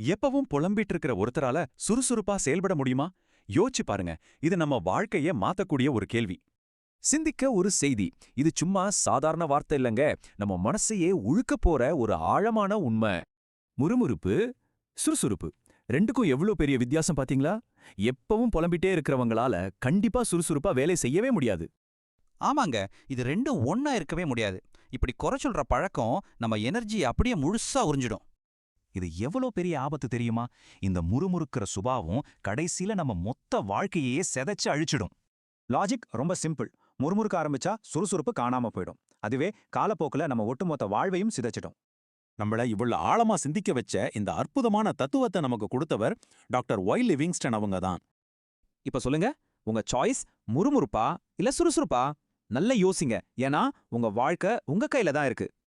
எப்பவும் புலம்பிட்டு இருக்கிற ஒருத்தரால சுறுசுறுப்பா செயல்பட முடியுமா? யோசிச்சு பாருங்க. இது நம்ம வாழ்க்கைய மாத்தக்கூடிய ஒரு கேள்வி. சிந்திக்க ஒரு செய்தி. இது சும்மா சாதாரண வார்த்தை இல்லங்க. நம்ம மனசையே உழுக்கப் போற ஒரு ஆழமான உண்மை. முறுமுறுப்பு, சுறுசுறுப்பு. ரெண்டுக்கும் எவ்ளோ பெரிய வித்தியாசம் பாத்தீங்களா? எப்பவும் புலம்பிட்டே இருக்கிறவங்களால கண்டிப்பா சுறுசுறுப்பா வேலை செய்யவே முடியாது. ஆமாங்க. இது ரெண்டும் ஒண்ணா இருக்கவே முடியாது. இப்படி குறை சொல்ற பழக்கம் நம்ம எனர்ஜிய அப்படியே முழுசா உறிஞ்சிடும். இது எவ்வளோ பெரிய ஆபத்து தெரியுமா? இந்த முறுமுறுக்கிற சுபாவம் கடைசியில நம்ம மொத்த வாழ்க்கையே செதைச்சு அழிச்சிடும். லாஜிக் ரொம்ப சிம்பிள். முறுமுறுக்க ஆரம்பிச்சா சுறுசுறுப்பு காணாம போயிடும். அதுவே காலப்போக்குல நம்ம ஒட்டுமொத்த வாழ்வையும் சிதைச்சிடும். நம்மள இவ்வளவு ஆழமா சிந்திக்க வச்ச இந்த அற்புதமான தத்துவத்தை நமக்கு கொடுத்தவர் டாக்டர் ஒய் லிவிங்ஸ்டன் அவங்க தான். இப்ப சொல்லுங்க, உங்க சாய்ஸ் முறுமுறுப்பா இல்ல சுறுசுறுப்பா? நல்ல யோசிங்க. ஏன்னா உங்க வாழ்க்கை உங்க கையில தான் இருக்கு.